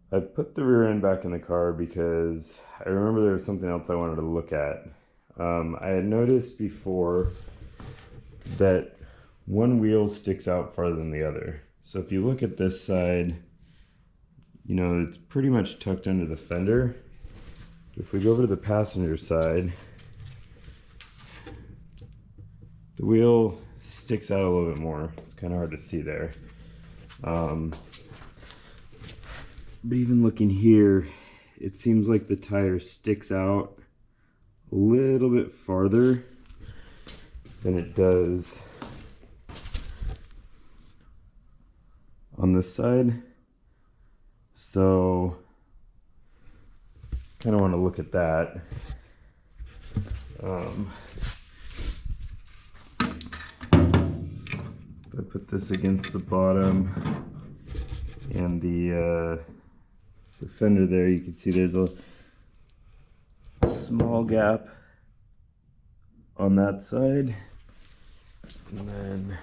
I put the rear end back in the car because I remember there was something else I wanted to look at. I had noticed before that one wheel sticks out farther than the other. So if you look at this side, you know, it's pretty much tucked under the fender. If we go over to the passenger side, the wheel sticks out a little bit more. It's kind of hard to see there. But even looking here, it seems like the tire sticks out a little bit farther than it does on this side. So kind of want to look at that. If I put this against the bottom and the fender there, you can see there's a small gap on that side, and then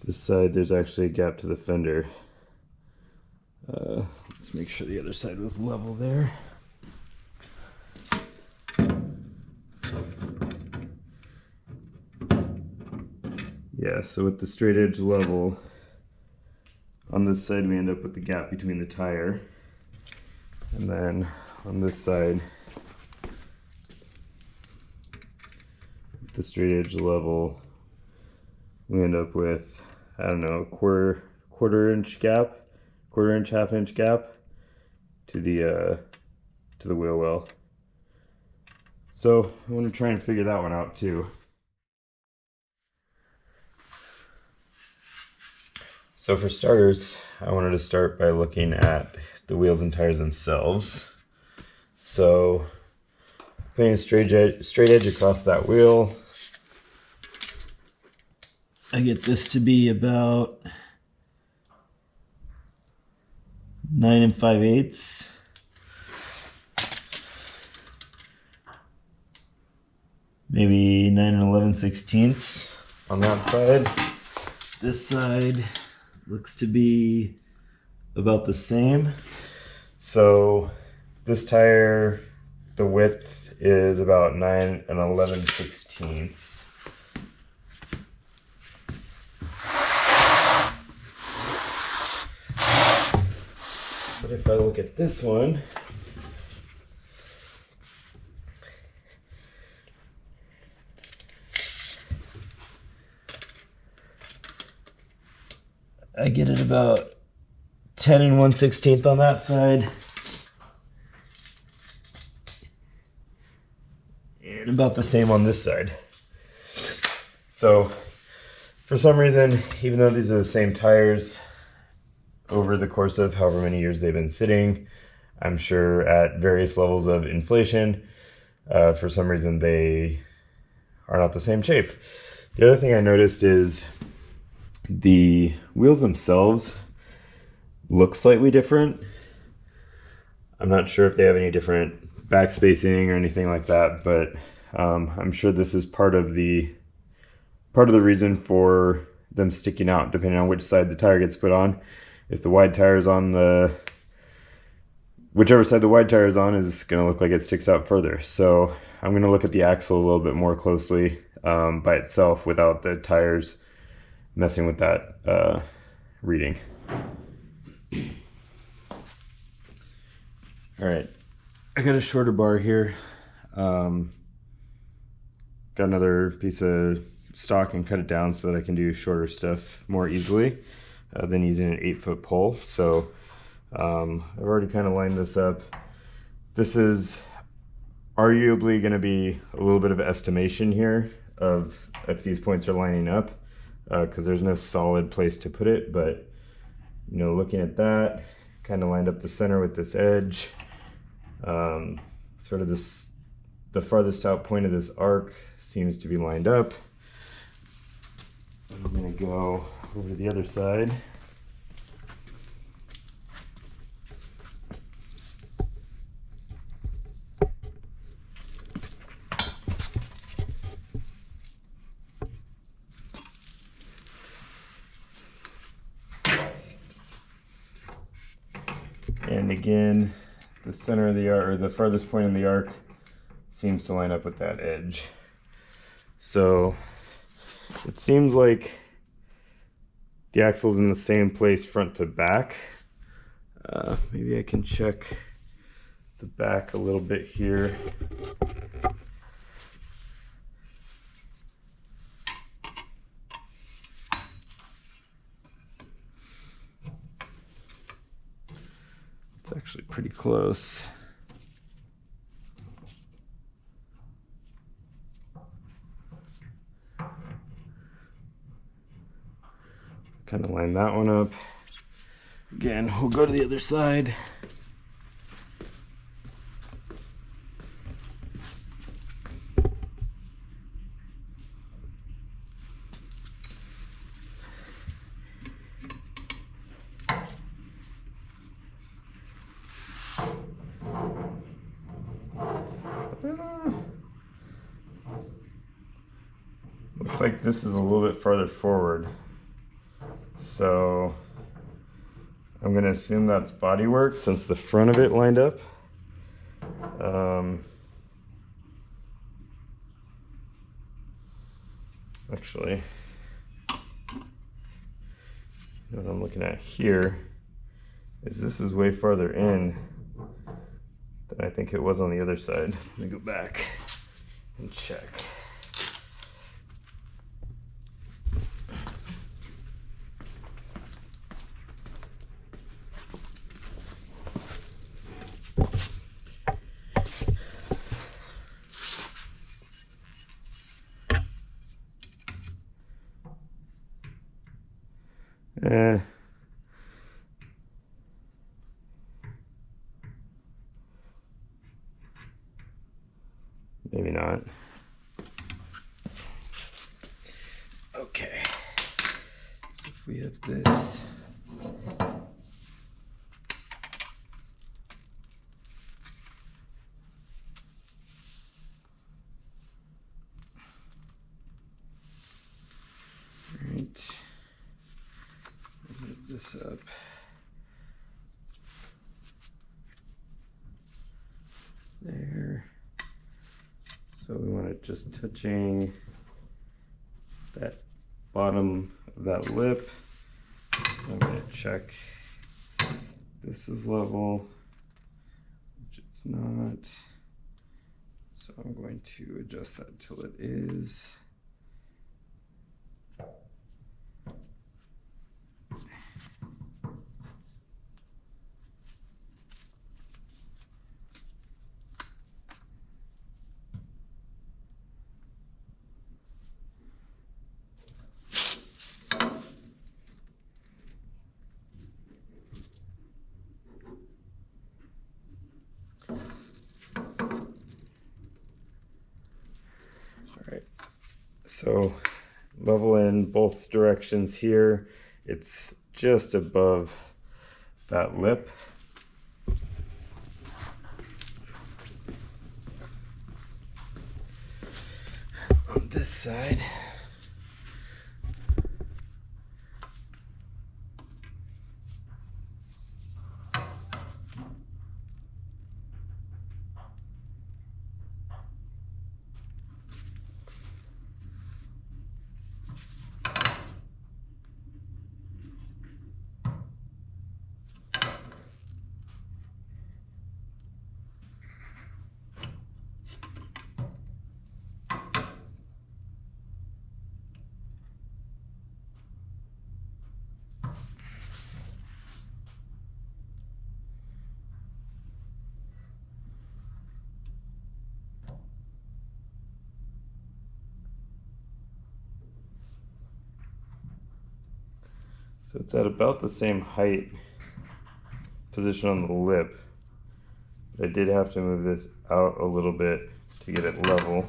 this side there's actually a gap to the fender. Let's make sure the other side was level there. Yeah, so with the straight edge level, on this side we end up with the gap between the tire, and then on this side, with the straight edge level, we end up with, I don't know, quarter inch gap, half inch gap to the wheel well. So I want to try and figure that one out too. So for starters, I wanted to start by looking at the wheels and tires themselves. So putting a straight edge across that wheel, I get this to be about 9 5/8. Maybe 9 11/16 on that side. This side looks to be about the same. So this tire, the width is about 9 11/16. But if I look at this one, I get it about 10 1/16 on that side, and about the same on this side. So for some reason, even though these are the same tires, over the course of however many years they've been sitting, I'm sure at various levels of inflation, for some reason they are not the same shape. The other thing I noticed is the wheels themselves look slightly different. I'm not sure if they have any different back spacing or anything like that, but I'm sure this is part of the reason for them sticking out, depending on which side the tire gets put on. If the wide tire is on whichever side the wide tire is on, is going to look like it sticks out further. So I'm going to look at the axle a little bit more closely by itself without the tires messing with that reading. All right, I got a shorter bar here. Got another piece of stock and cut it down so that I can do shorter stuff more easily than using an 8-foot pole. So I've already kind of lined this up. This is arguably going to be a little bit of estimation here of if these points are lining up, because there's no solid place to put it. But you know, looking at that, kind of lined up the center with this edge. Sort of the farthest out point of this arc seems to be lined up. I'm going to go over to the other side. again, the center of the arc, or the farthest point in the arc, seems to line up with that edge. So it seems like the axle's in the same place front to back. Maybe I can check the back a little bit here. It's actually pretty close. Kind of line that one up. Again, we'll go to the other side. Looks like this is a little bit farther forward. So I'm going to assume that's bodywork since the front of it lined up. Actually, what I'm looking at here is this is way farther in than I think it was on the other side. Let me go back and check. Maybe not. Okay. So if we have this. Right. Move this up. There. So we want it just touching that bottom of that lip. I'm going to check this is level, which it's not. So I'm going to adjust that till it is. So level in both directions here. It's just above that lip. On this side. So it's at about the same height position on the lip, but I did have to move this out a little bit to get it level.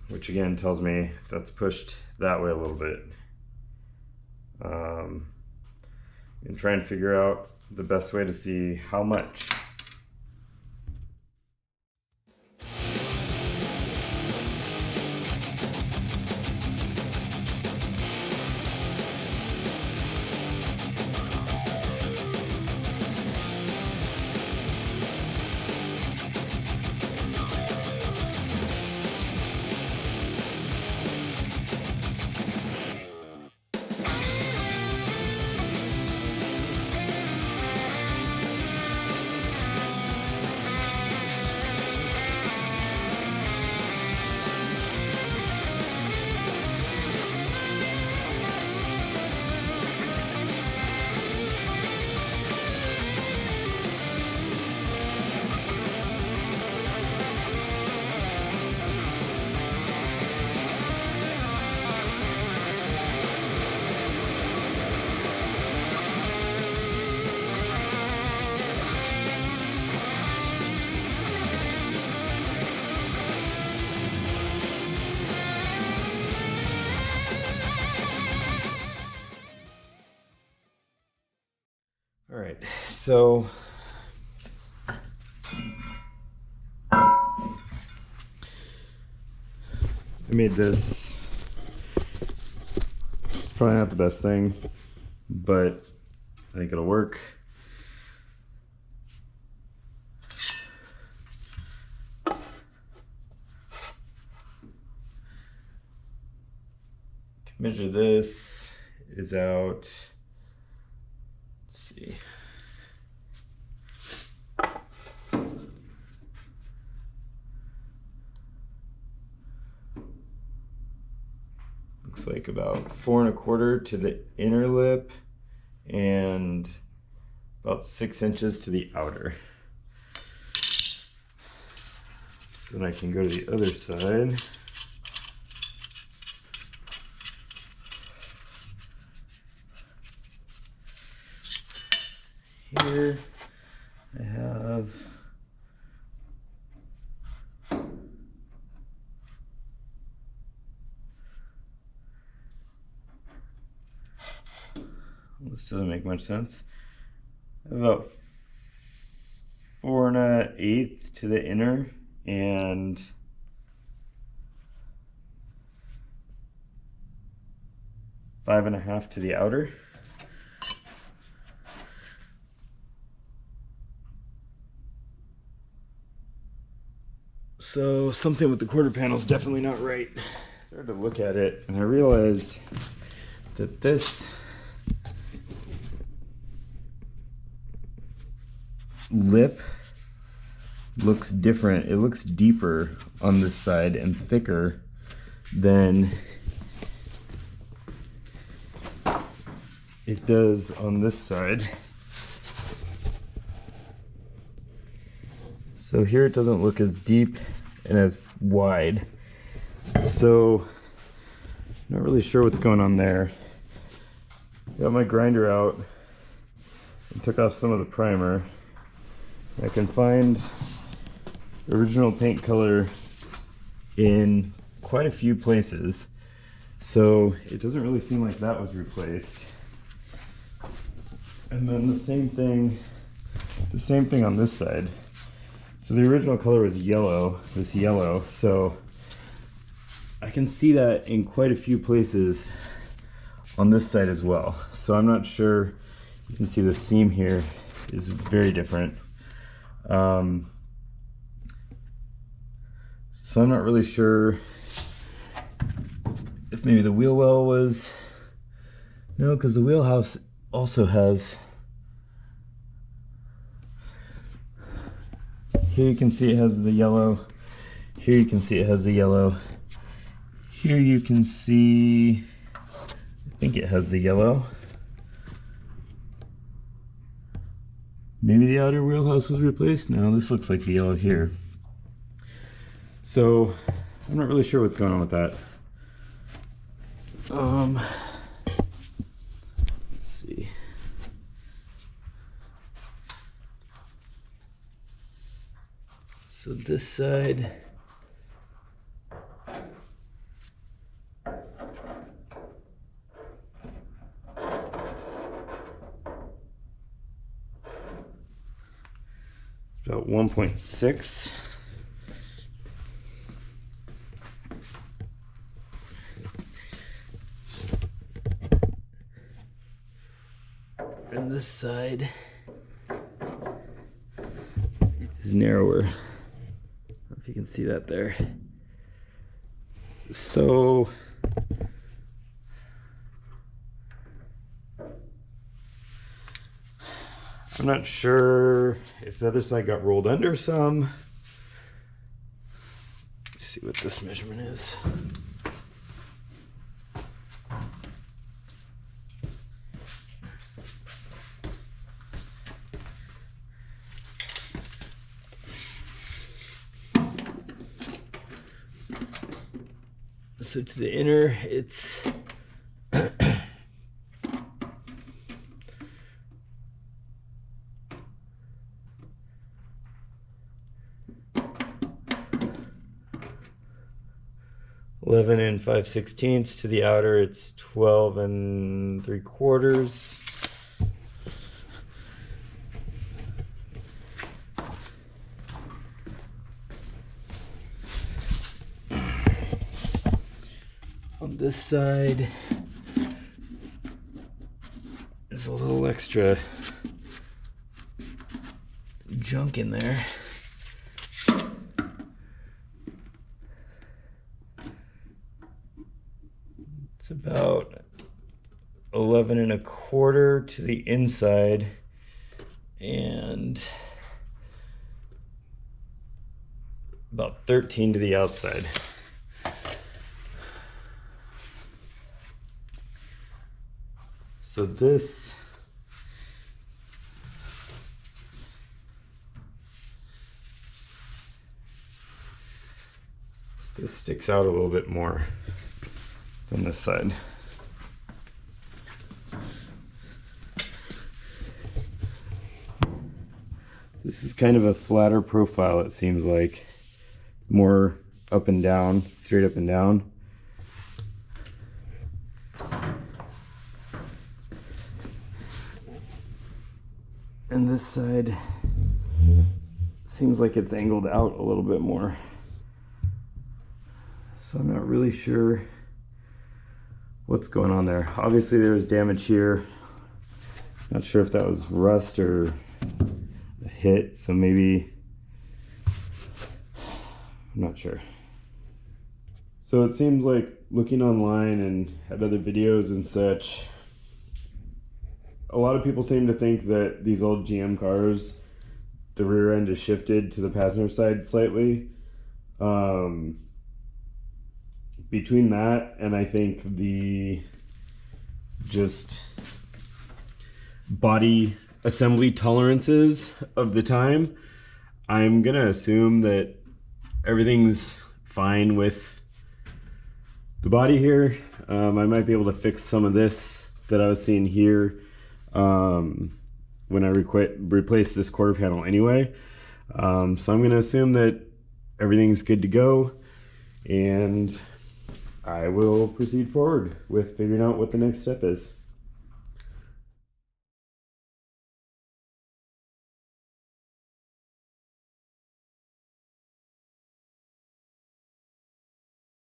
Which again tells me that's pushed that way a little bit. And try and figure out the best way to see how much. right, so I made this. It's probably not the best thing, but I think it'll work. Measure this is out, let's see, looks like about 4 1/4 to the inner lip and about 6 inches to the outer. Then I can go to the other side. Here I have this doesn't make much sense. About 4 1/8 to the inner and 5 1/2 to the outer. So something with the quarter panel is definitely not right. I started to look at it and I realized that this lip looks different. It looks deeper on this side and thicker than it does on this side. So here it doesn't look as deep and as wide. So not really sure what's going on there. Got my grinder out and took off some of the primer. I can find original paint color in quite a few places. So it doesn't really seem like that was replaced. And then the same thing on this side. So the original color was yellow, this yellow, so I can see that in quite a few places on this side as well. So I'm not sure, you can see the seam here is very different. So I'm not really sure if maybe the wheel well was, no, because the wheelhouse also has, here you can see it has the yellow. Here you can see it has the yellow. Here you can see, I think it has the yellow. Maybe the outer wheelhouse was replaced. No, this looks like the yellow here. So I'm not really sure what's going on with that. Let's see. So this side, it's about 1.6. And this side is narrower. If you can see that there. So I'm not sure if the other side got rolled under some. Let's see what this measurement is. So to the inner, it's 11 5/16. To the outer, it's 12 3/4. this side, there's a little extra junk in there. It's about 11 1/4 to the inside and about 13 to the outside. So this sticks out a little bit more than this side. This is kind of a flatter profile, it seems like. More up and down, straight up and down. And this side seems like it's angled out a little bit more. So I'm not really sure what's going on there. Obviously there was damage here. Not sure if that was rust or a hit, so maybe, I'm not sure. So it seems like looking online and at other videos and such, a lot of people seem to think that these old GM cars, the rear end is shifted to the passenger side slightly. Between that and I think the just body assembly tolerances of the time, I'm gonna assume that everything's fine with the body here. I might be able to fix some of this that I was seeing here when I replace this quarter panel anyway. So I'm gonna assume that everything's good to go, and I will proceed forward with figuring out what the next step is.